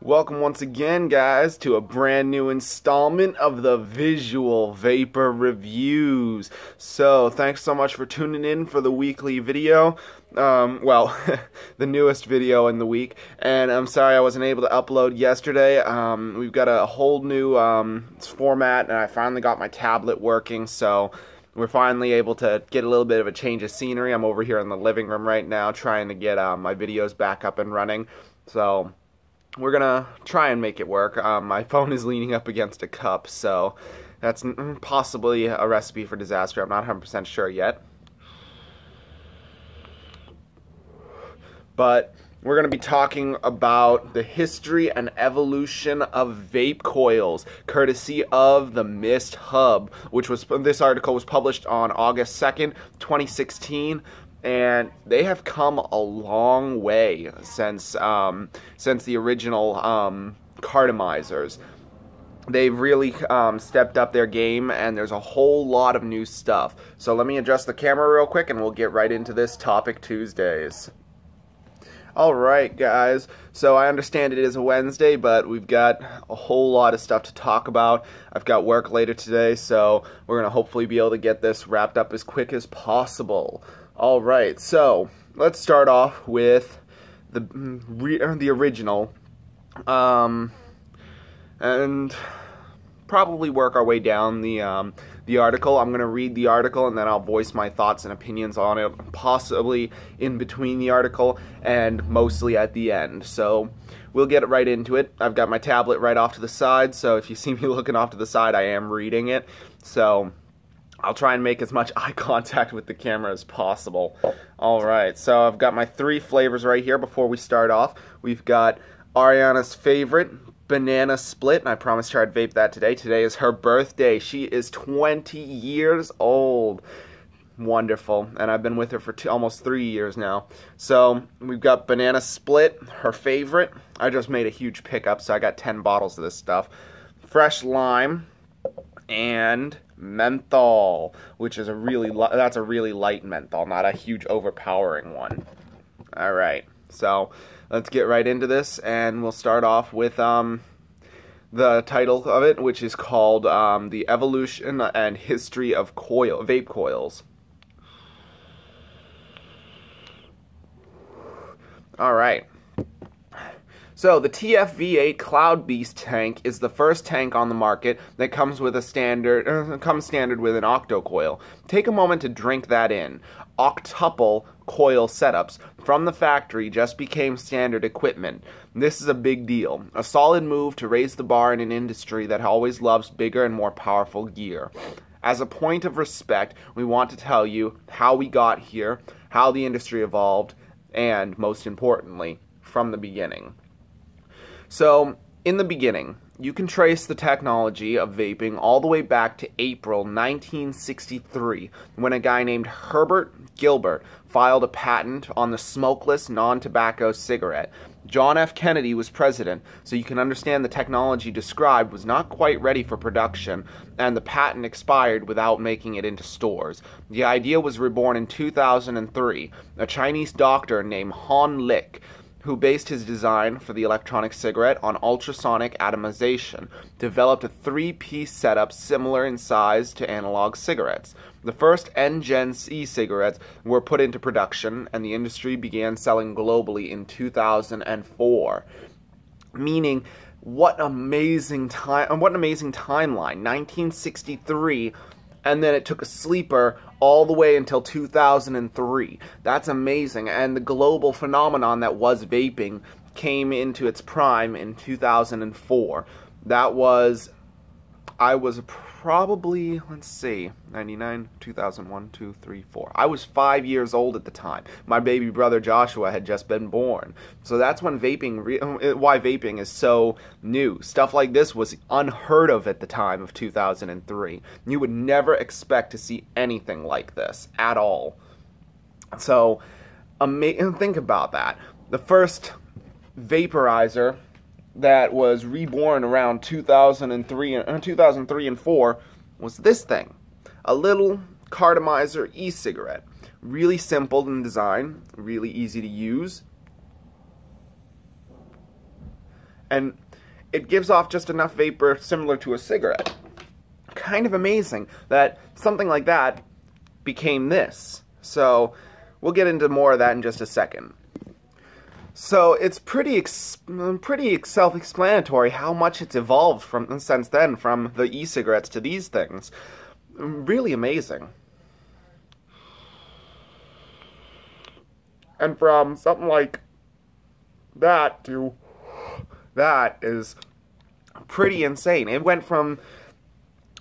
Welcome once again, guys, to a brand new installment of the Visual Vapor Reviews. So, thanks so much for tuning in for the weekly video. The newest video in the week. And I'm sorry I wasn't able to upload yesterday. We've got a whole new format, and I finally got my tablet working, so we're finally able to get a little bit of a change of scenery. I'm over here in the living room right now trying to get my videos back up and running. So we're gonna try and make it work. My phone is leaning up against a cup, so that's possibly a recipe for disaster. I'm not 100% sure yet. But we're going to be talking about the history and evolution of vape coils, courtesy of the Mist Hub, this article was published on August 2nd, 2016. And they have come a long way since the original cartomizers. They've really stepped up their game, and there's a whole lot of new stuff. So let me adjust the camera real quick, and we'll get right into this Topic Tuesdays. Alright, guys, so I understand it is a Wednesday, but we've got a whole lot of stuff to talk about. I've got work later today, so we're going to hopefully be able to get this wrapped up as quick as possible. Alright, so let's start off with the original, and probably work our way down the article. I'm going to read the article, and then I'll voice my thoughts and opinions on it, possibly in between the article, and mostly at the end. So we'll get right into it. I've got my tablet right off to the side, so if you see me looking off to the side, I am reading it. So I'll try and make as much eye contact with the camera as possible. Alright, so I've got my three flavors right here before we start off. We've got Ariana's favorite, Banana Split, and I promised her I'd vape that today. Today is her birthday. She is 20 years old. Wonderful. And I've been with her for almost 3 years now. So we've got Banana Split, her favorite. I just made a huge pickup, so I got 10 bottles of this stuff. Fresh Lime, and menthol, which is that's a really light menthol, not a huge overpowering one. Alright, so let's get right into this, and we'll start off with the title of it, which is called The Evolution and History of Vape Coils. Alright. So, the TF-V8 Cloud Beast tank is the first tank on the market that comes with standard with an octo coil. Take a moment to drink that in. Octuple coil setups from the factory just became standard equipment. This is a big deal. A solid move to raise the bar in an industry that always loves bigger and more powerful gear. As a point of respect, we want to tell you how we got here, how the industry evolved, and, most importantly, from the beginning. So, in the beginning, you can trace the technology of vaping all the way back to April 1963, when a guy named Herbert Gilbert filed a patent on the smokeless non-tobacco cigarette. John F. Kennedy was president, so you can understand the technology described was not quite ready for production, and the patent expired without making it into stores. The idea was reborn in 2003. A Chinese doctor named Han Lick, who based his design for the electronic cigarette on ultrasonic atomization, developed a three-piece setup similar in size to analog cigarettes. The first N-Gen e-cigarettes were put into production, and the industry began selling globally in 2004. Meaning, what an amazing timeline, 1963, and then it took a sleeper all the way until 2003. That's amazing, and the global phenomenon that was vaping came into its prime in 2004. I was probably, let's see, 99, 2001, 2, 3, 4. I was 5 years old at the time. My baby brother Joshua had just been born. So that's when why vaping is so new. Stuff like this was unheard of at the time of 2003. You would never expect to see anything like this at all. So, think about that. The first vaporizer that was reborn around 2003 and 4 was this thing. A little cartomizer e-cigarette. Really simple in design, really easy to use. and it gives off just enough vapor similar to a cigarette. Kind of amazing that something like that became this. So we'll get into more of that in just a second. So it's pretty self-explanatory how much it's evolved since then, from the e-cigarettes to these things. Really amazing. And from something like that to that is pretty insane. It went from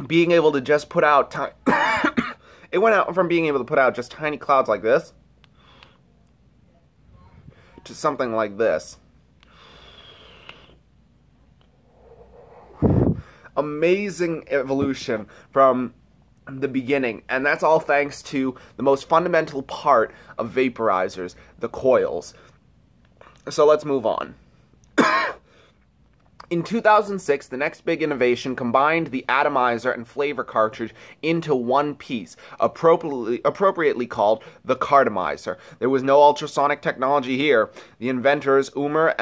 being able to just put out just tiny clouds like this to something like this. Amazing evolution from the beginning, and that's all thanks to the most fundamental part of vaporizers, the coils. So let's move on. In 2006, the next big innovation combined the atomizer and flavor cartridge into one piece, appropriately called the cartomizer. There was no ultrasonic technology here. The inventors Umar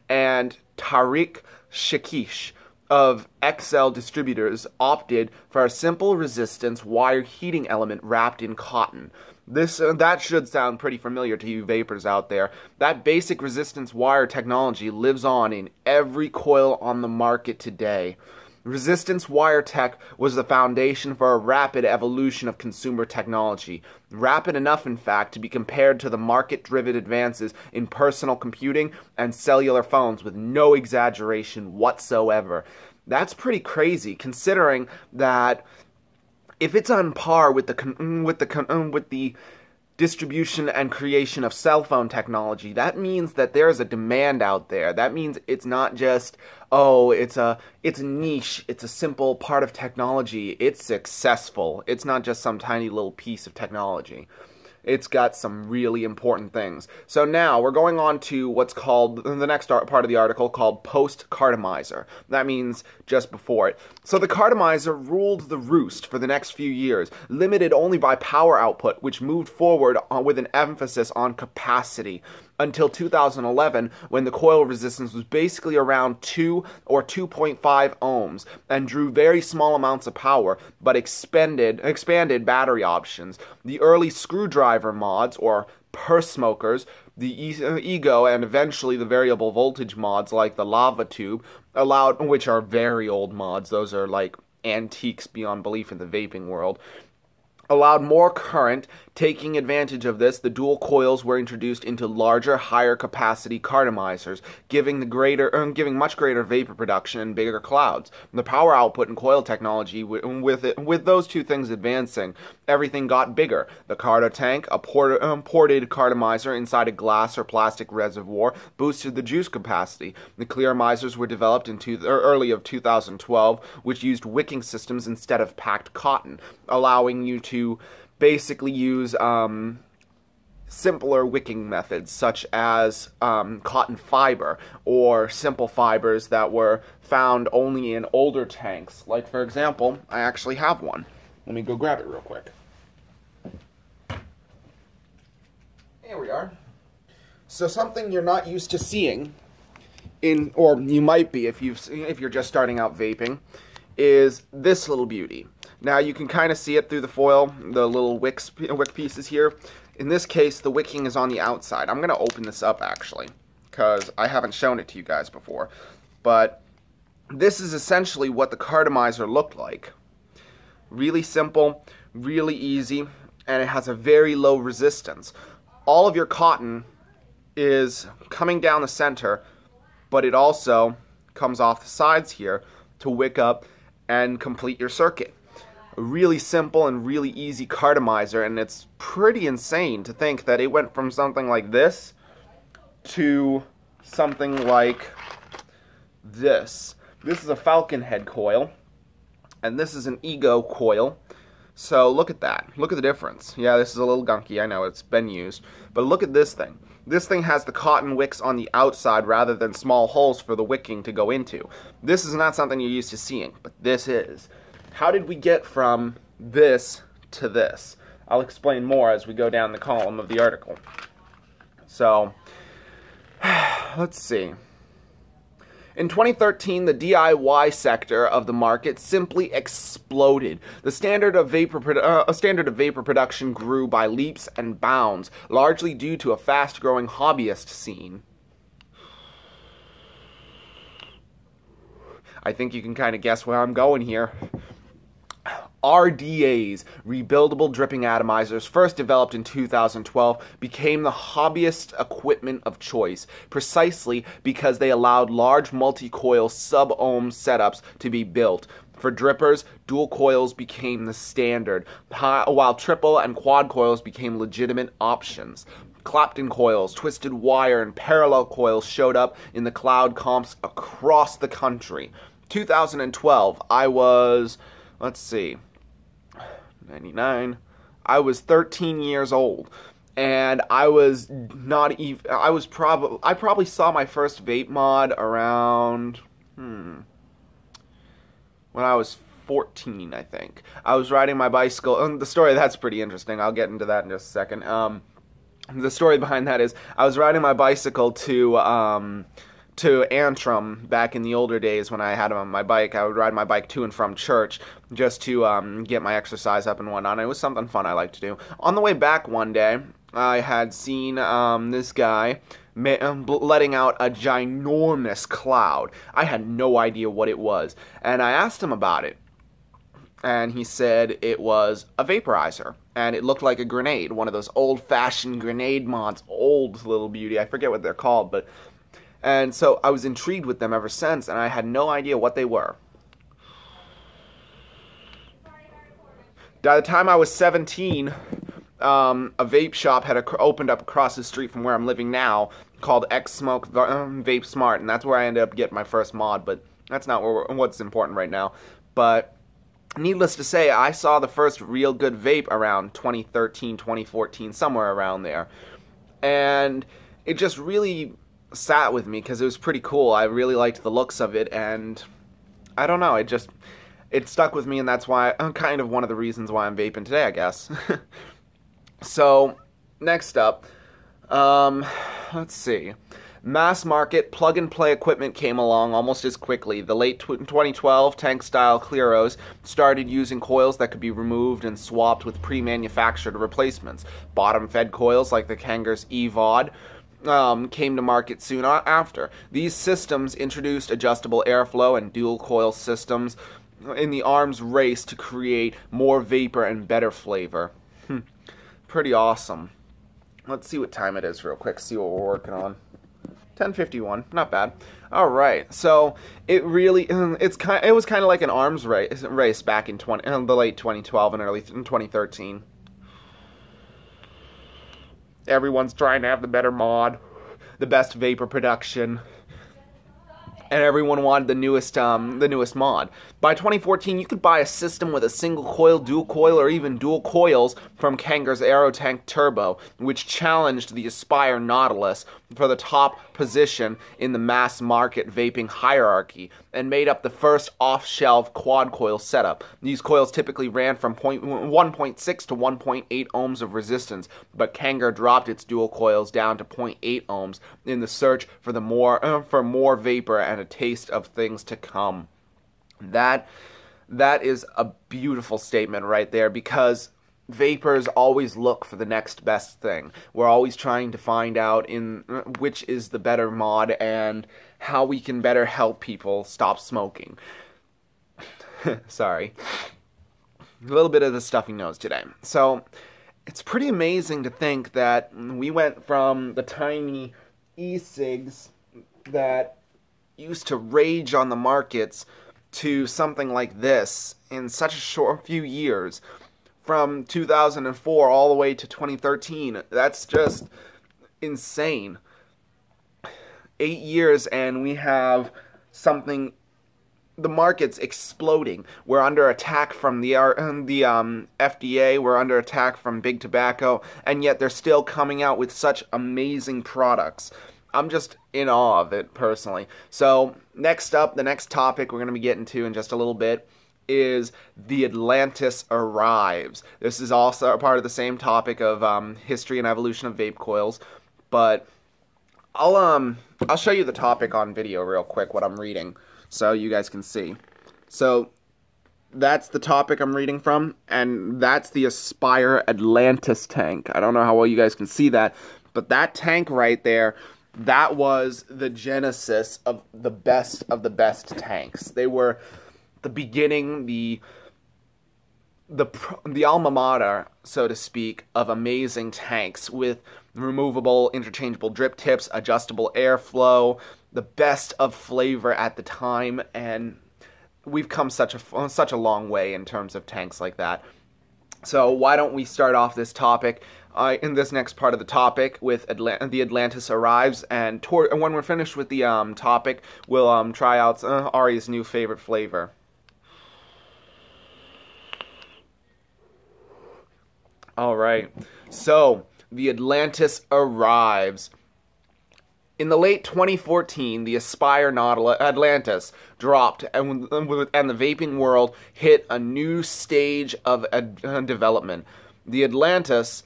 and Tariq Shakish of XL Distributors opted for a simple resistance wire heating element wrapped in cotton. That should sound pretty familiar to you vapors out there. That basic resistance wire technology lives on in every coil on the market today. Resistance wire tech was the foundation for a rapid evolution of consumer technology. Rapid enough, in fact, to be compared to the market-driven advances in personal computing and cellular phones with no exaggeration whatsoever. That's pretty crazy, considering that if it's on par with the distribution and creation of cell phone technology, that means that there's a demand out there. That means it's not just, oh, it's a niche, it's a simple part of technology. It's successful. It's not just some tiny little piece of technology. It's got some really important things. So now we're going on to what's called, the next part of the article, called post-cartomizer. That means just before it. So the cartomizer ruled the roost for the next few years, limited only by power output, which moved forward with an emphasis on capacity, until 2011, when the coil resistance was basically around 2 or 2.5 ohms and drew very small amounts of power, but expanded battery options. The early screwdriver mods, or purse smokers, the ego, and eventually the variable voltage mods like the lava tube, which are very old mods. Those are like antiques beyond belief in the vaping world, allowed more current. Taking advantage of this, the dual coils were introduced into larger, higher capacity cartomizers, giving much greater vapor production and bigger clouds. The power output and coil technology, with those two things advancing, everything got bigger. The carto tank, a ported cartomizer inside a glass or plastic reservoir, boosted the juice capacity. The clearomizers were developed in early of 2012, which used wicking systems instead of packed cotton, allowing you to basically use simpler wicking methods, such as cotton fiber, or simple fibers that were found only in older tanks. Like, for example, I actually have one. Let me go grab it real quick. Here we are. So something you're not used to seeing, or you might be if you're just starting out vaping, is this little beauty. Now you can kind of see it through the foil, the little wick pieces here. In this case, the wicking is on the outside. I'm going to open this up actually, because I haven't shown it to you guys before. But this is essentially what the cartomizer looked like. Really simple, really easy, and it has a very low resistance. All of your cotton is coming down the center, but it also comes off the sides here to wick up and complete your circuit. A really simple and really easy cartomizer, and it's pretty insane to think that it went from something like this to something like this. This is a falcon head coil, and this is an ego coil. So look at that. Look at the difference. Yeah, this is a little gunky, I know, it's been used. But look at this thing. This thing has the cotton wicks on the outside rather than small holes for the wicking to go into. This is not something you're used to seeing, but this is. How did we get from this to this? I'll explain more as we go down the column of the article. So, let's see. In 2013, the DIY sector of the market simply exploded. The standard of vapor production grew by leaps and bounds, largely due to a fast-growing hobbyist scene. I think you can kind of guess where I'm going here. RDAs, rebuildable dripping atomizers, first developed in 2012, became the hobbyist equipment of choice, precisely because they allowed large multi-coil sub-ohm setups to be built. For drippers, dual coils became the standard, while triple and quad coils became legitimate options. Clapton coils, twisted wire, and parallel coils showed up in the cloud comps across the country. 2012, I was, let's see, 99. I was 13 years old, and I probably saw my first vape mod around when I was 14, I think. I was riding my bicycle, and the story that's pretty interesting. I'll get into that in just a second. The story behind that is I was riding my bicycle to Antrim back in the older days when I had my bike. I would ride my bike to and from church just to get my exercise up and whatnot. It was something fun I like to do. On the way back one day, I had seen this guy letting out a ginormous cloud. I had no idea what it was, and I asked him about it. And he said it was a vaporizer, and it looked like a grenade, one of those old-fashioned grenade mods, old little beauty. I forget what they're called, but... And so I was intrigued with them ever since, and I had no idea what they were. By the time I was 17, a vape shop had opened up across the street from where I'm living now, called X Smoke Vape Smart, and that's where I ended up getting my first mod, but that's not what's important right now. But needless to say, I saw the first real good vape around 2013, 2014, somewhere around there. And it just really sat with me because it was pretty cool. I really liked the looks of it, and I don't know, it stuck with me, and that's why kind of one of the reasons why I'm vaping today, I guess. So next up, let's see. Mass market plug-and-play equipment came along almost as quickly. The late 2012 tank-style Clearos started using coils that could be removed and swapped with pre-manufactured replacements. Bottom-fed coils like the Kangar's EVOD came to market soon after. These systems introduced adjustable airflow and dual coil systems in the arms race to create more vapor and better flavor. Pretty awesome. Let's see what time it is real quick, see what we're working on. 10:51, not bad. All right, so it really it was kind of like an arms race back in the late 2012 and early 2013. Everyone's trying to have the better mod, the best vapor production, and everyone wanted the newest mod. By 2014, you could buy a system with a single coil, dual coil, or even dual coils from Kangar's Aerotank Turbo, which challenged the Aspire Nautilus for the top position in the mass market vaping hierarchy, and made up the first off-shelf quad coil setup. These coils typically ran from 1.6 to 1.8 ohms of resistance, but Kangar dropped its dual coils down to 0.8 ohms in the search for more vapor and a taste of things to come. That is a beautiful statement right there, because vapors always look for the next best thing. We're always trying to find out which is the better mod and how we can better help people stop smoking. Sorry. A little bit of the stuffy nose today. So, it's pretty amazing to think that we went from the tiny e-cigs that used to rage on the markets to something like this in such a short few years. From 2004 all the way to 2013. That's just insane. 8 years and we have something, the market's exploding. We're under attack from the FDA, we're under attack from Big Tobacco, and yet they're still coming out with such amazing products. I'm just in awe of it, personally. So, next up, the next topic we're going to be getting to in just a little bit is the Atlantis arrives. This is also a part of the same topic of history and evolution of vape coils, but I'll show you the topic on video real quick, what I'm reading, so you guys can see. So that's the topic I'm reading from, and that's the Aspire Atlantis tank. I don't know how well you guys can see that, but that tank right there, that was the genesis of the best tanks. They were the beginning, the alma mater, so to speak, of amazing tanks with removable, interchangeable drip tips, adjustable airflow, the best of flavor at the time, and we've come such a long way in terms of tanks like that. So why don't we start off this topic in this next part of the topic with the Atlantis arrives, and when we're finished with the topic, we'll try out Ari's new favorite flavor. Alright, so the Atlantis arrives. In the late 2014, the Aspire Atlantis dropped, and the vaping world hit a new stage of development. The Atlantis,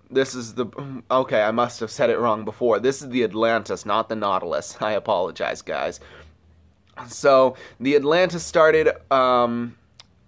this is the... Okay, I must have said it wrong before. This is the Atlantis, not the Nautilus. I apologize, guys. So, the Atlantis started...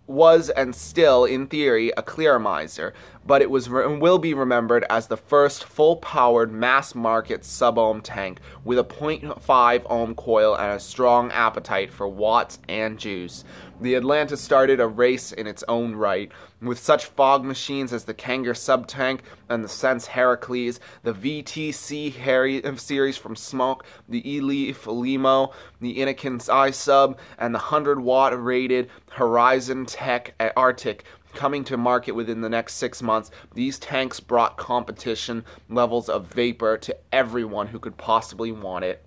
was and still, in theory, a clearomizer, but it will be remembered as the first full-powered mass-market sub-ohm tank with a 0.5 ohm coil and a strong appetite for watts and juice. The Atlantis started a race in its own right, with such fog machines as the Kanger sub-tank and the Sense Heracles, the VTC series from Smoke, the E-Leaf Limo, the Inokin's iSub, and the 100-watt rated Horizon Tech Arctic. Coming to market within the next 6 months, these tanks brought competition levels of vapor to everyone who could possibly want it.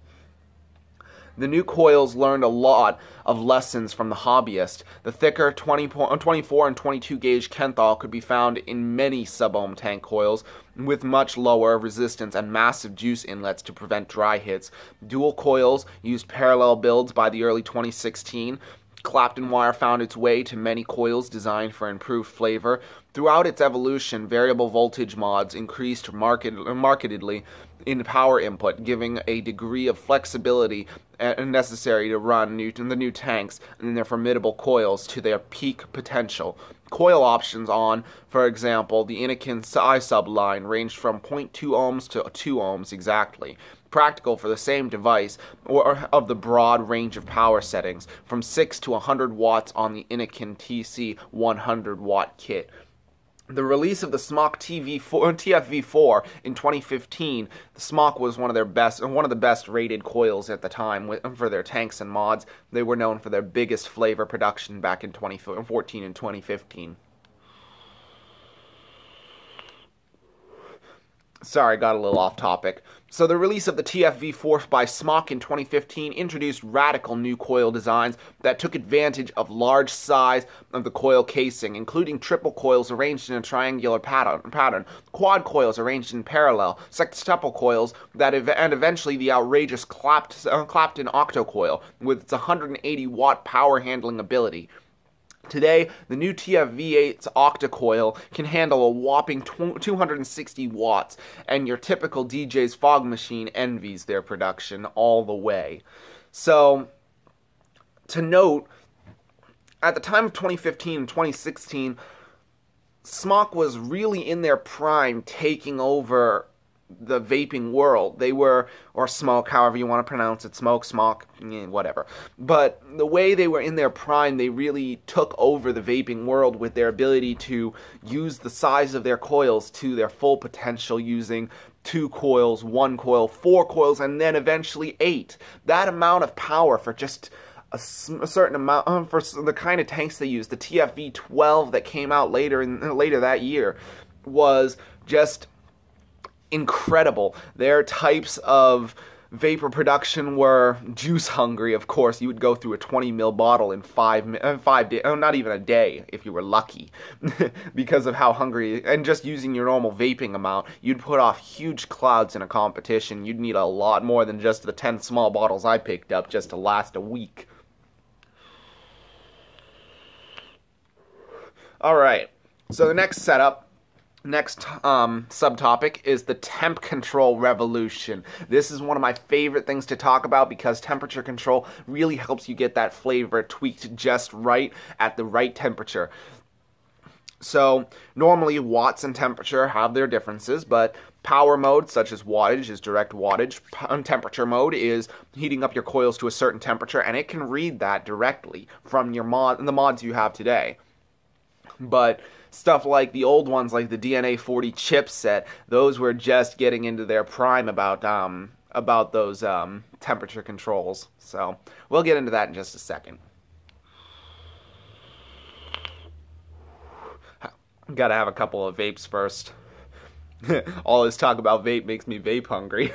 The new coils learned a lot of lessons from the hobbyist. The thicker 24 and 22 gauge Kenthal could be found in many sub-ohm tank coils with much lower resistance and massive juice inlets to prevent dry hits. Dual coils used parallel builds by the early 2016. Clapton wire found its way to many coils designed for improved flavor. Throughout its evolution, variable voltage mods increased markedly in power input, giving a degree of flexibility necessary to run the new tanks and their formidable coils to their peak potential. Coil options on, for example, the Inokin's iSub line ranged from 0.2 ohms to 2 ohms exactly. Practical for the same device, or of the broad range of power settings, from 6 to 100 watts on the Inokin TC 100 watt kit. The release of the Smock TFV4 in 2015, the Smock was one of the best rated coils at the time for their tanks and mods. They were known for their biggest flavor production back in 2014 and 2015. Sorry, got a little off topic. So the release of the TFV4 by Smock in 2015 introduced radical new coil designs that took advantage of large size of the coil casing, including triple coils arranged in a triangular pattern, quad coils arranged in parallel, sextuple coils, and eventually the outrageous Clapton octo coil with its 180 watt power handling ability. Today, the new TFV8's octa-coil can handle a whopping 260 watts, and your typical DJ's fog machine envies their production all the way. So, to note, at the time of 2015 and 2016, Smock was really in their prime, taking over the vaping world. They were, or Smoke, however you want to pronounce it, Smoke, whatever. But the way they were in their prime, they really took over the vaping world with their ability to use the size of their coils to their full potential, using 2 coils, 1 coil, 4 coils, and then eventually 8. That amount of power for just a certain amount, for the kind of tanks they used, the TFV12 that came out later that year, was just incredible. Their types of vapor production were juice hungry, of course. You would go through a 20 ml bottle in 5 days, not even a day if you were lucky, because of how hungry, and just using your normal vaping amount, you'd put off huge clouds in a competition. You'd need a lot more than just the 10 small bottles I picked up just to last a week. Alright, so the next setup Next subtopic is the temp control revolution. This is one of my favorite things to talk about because temperature control really helps you get that flavor tweaked just right at the right temperature. So normally watts and temperature have their differences, but power mode, such as wattage, is direct wattage. Temperature mode is heating up your coils to a certain temperature, and it can read that directly from your the mods you have today. But stuff like the old ones, like the DNA 40 chipset, those were just getting into their prime about those temperature controls. So we'll get into that in just a second. Gotta have a couple of vapes first. All this talk about vape makes me vape hungry.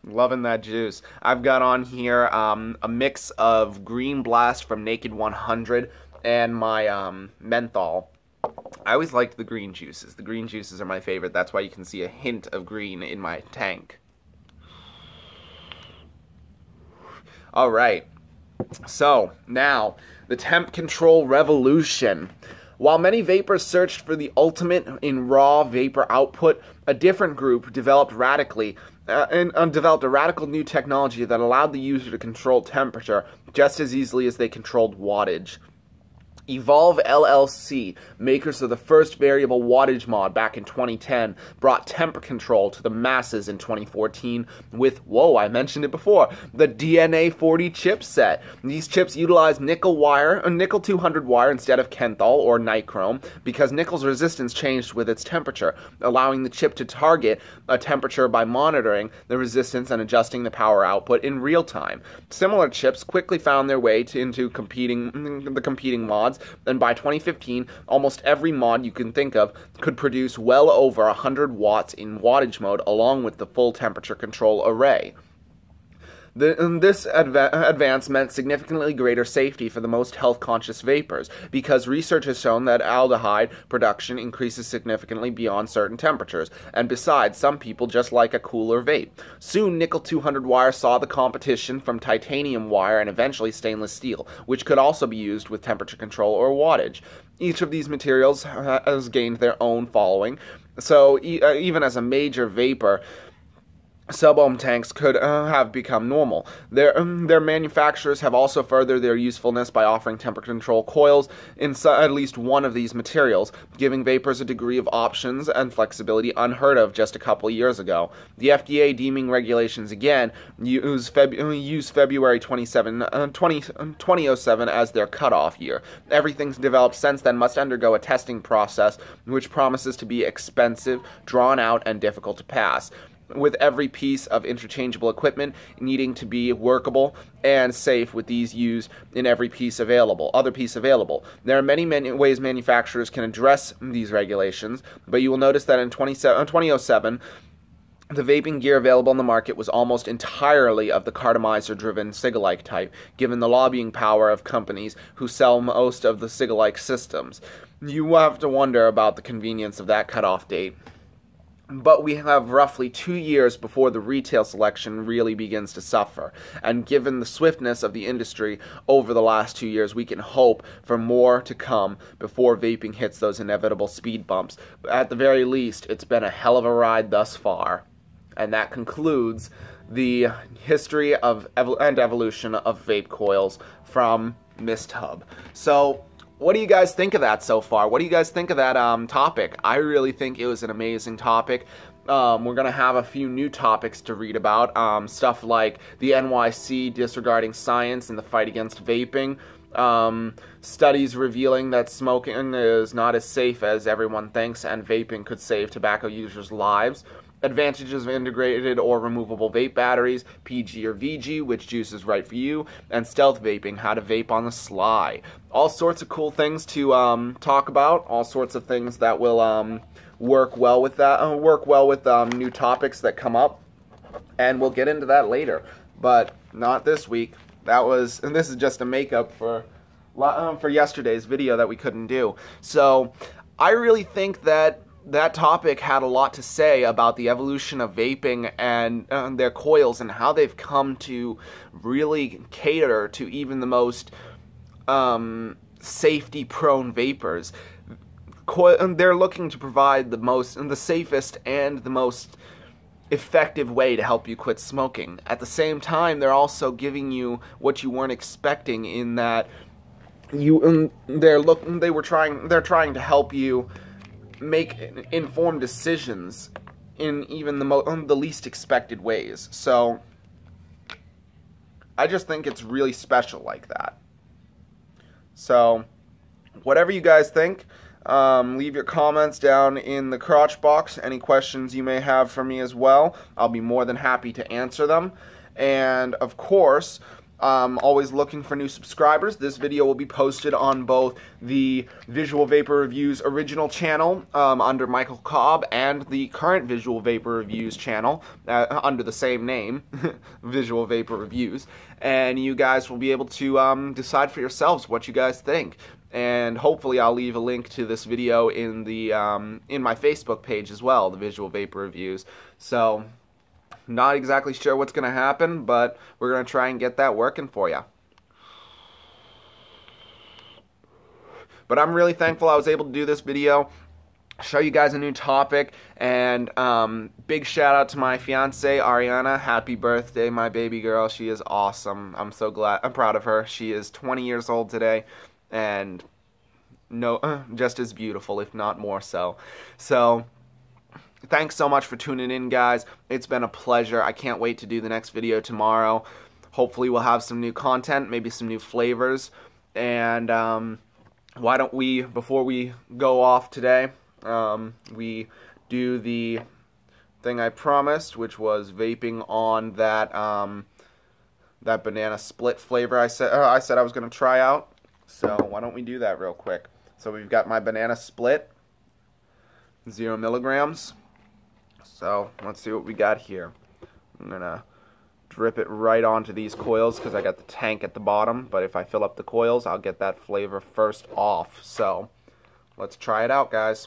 Loving that juice. I've got on here a mix of Green Blast from Naked 100 and my menthol. I always liked the green juices. The green juices are my favorite. That's why you can see a hint of green in my tank. Alright, so now the temp control revolution. While many vapors searched for the ultimate in raw vapor output, a different group developed a radical new technology that allowed the user to control temperature just as easily as they controlled wattage. Evolve LLC, makers of the first variable wattage mod back in 2010, brought temper control to the masses in 2014 with, whoa, I mentioned it before, the DNA 40 chipset. These chips utilize nickel 200 wire instead of kenthal or nichrome because nickel's resistance changed with its temperature, allowing the chip to target a temperature by monitoring the resistance and adjusting the power output in real time. Similar chips quickly found their way into the competing mods, and by 2015, almost every mod you can think of could produce well over 100 watts in wattage mode along with the full temperature control array. This advance meant significantly greater safety for the most health-conscious vapors, because research has shown that aldehyde production increases significantly beyond certain temperatures, and besides, some people just like a cooler vape. Soon, nickel 200 wire saw the competition from titanium wire and eventually stainless steel, which could also be used with temperature control or wattage. Each of these materials has gained their own following, so even as a major vapor, sub-ohm tanks could have become normal. Their manufacturers have also furthered their usefulness by offering temperature control coils in at least one of these materials, giving vapors a degree of options and flexibility unheard of just a couple years ago. The FDA deeming regulations again use February 2007 as their cutoff year. Everything's developed since then must undergo a testing process which promises to be expensive, drawn out, and difficult to pass, with every piece of interchangeable equipment needing to be workable and safe with these used in every piece available. There are many ways manufacturers can address these regulations, but you will notice that in 2007, the vaping gear available on the market was almost entirely of the cartomizer-driven cig-alike type, given the lobbying power of companies who sell most of the cig-alike systems. You have to wonder about the convenience of that cutoff date. But we have roughly 2 years before the retail selection really begins to suffer, and given the swiftness of the industry over the last 2 years, we can hope for more to come before vaping hits those inevitable speed bumps. But at the very least, it's been a hell of a ride thus far. And that concludes the history of and evolution of vape coils from Mist Hub. So, what do you guys think of that so far? What do you guys think of that topic? I really think it was an amazing topic. We're going to have a few new topics to read about. Stuff like the NYC disregarding science and the fight against vaping. Studies revealing that smoking is not as safe as everyone thinks, and vaping could save tobacco users' lives. Advantages of integrated or removable vape batteries, PG or VG, which juice is right for you, and stealth vaping, how to vape on the sly. All sorts of cool things to talk about, all sorts of things that will work well with new topics that come up, and we'll get into that later, but not this week. And this is just a makeup for yesterday's video that we couldn't do. So I really think that topic had a lot to say about the evolution of vaping and their coils and how they've come to really cater to even the most safety-prone vapors. they're looking to provide the safest and the most effective way to help you quit smoking. At the same time, they're also giving you what you weren't expecting, in that they're trying to help you make informed decisions in even the least expected ways. So I just think it's really special like that. So whatever you guys think, leave your comments down in the crotch box. Any questions you may have for me as well, I'll be more than happy to answer them. And of course, always looking for new subscribers. This video will be posted on both the Visual Vapor Reviews original channel under Michael Cobb, and the current Visual Vapor Reviews channel under the same name, Visual Vapor Reviews. And you guys will be able to decide for yourselves what you guys think. And hopefully I'll leave a link to this video in my Facebook page as well, the Visual Vapor Reviews. So, not exactly sure what's going to happen, but we're going to try and get that working for you. But I'm really thankful I was able to do this video, show you guys a new topic, and big shout out to my fiance Ariana. Happy birthday, my baby girl. She is awesome. I'm so glad. I'm proud of her. She is 20 years old today, and just as beautiful, if not more so. So thanks so much for tuning in, guys. It's been a pleasure. I can't wait to do the next video tomorrow. Hopefully we'll have some new content, maybe some new flavors. And why don't we, before we go off today, we do the thing I promised, which was vaping on that that banana split flavor I said I was going to try out. So why don't we do that real quick? So we've got my banana split, 0 milligrams. So let's see what we got here. I'm gonna drip it right onto these coils because I got the tank at the bottom, but if I fill up the coils, I'll get that flavor first off. So let's try it out, guys.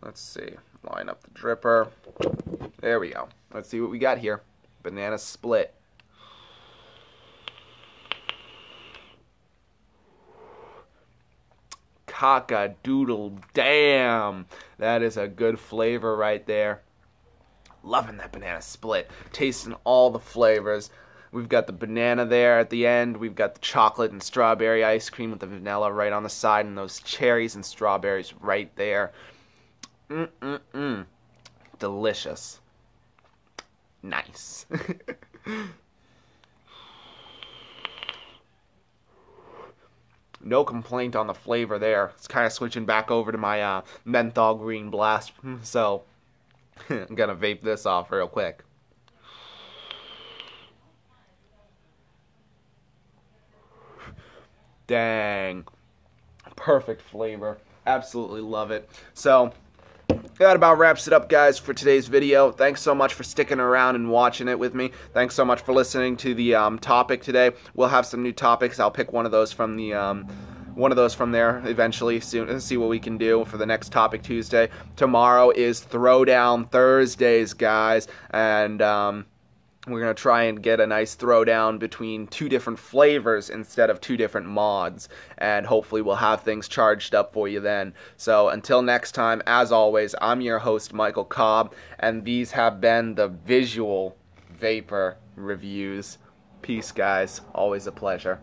Let's see. Line up the dripper. There we go. Let's see what we got here. Banana split. Cock-a-doodle damn, that is a good flavor right there. Loving that banana split, tasting all the flavors. We've got the banana there at the end, we've got the chocolate and strawberry ice cream with the vanilla right on the side, and those cherries and strawberries right there. Delicious. Nice. No complaint on the flavor there. It's kind of switching back over to my menthol green blast. So, I'm going to vape this off real quick. Dang. Perfect flavor. Absolutely love it. So, that about wraps it up, guys, for today's video. Thanks so much for sticking around and watching it with me. Thanks so much for listening to the topic today. We'll have some new topics. I'll pick one of those from there eventually soon and see what we can do for the next Topic Tuesday. Tomorrow is Throwdown Thursdays, guys, and we're going to try and get a nice throwdown between 2 different flavors instead of 2 different mods. And hopefully we'll have things charged up for you then. So until next time, as always, I'm your host, Michael Cobb. And these have been the Visual Vapor Reviews. Peace, guys. Always a pleasure.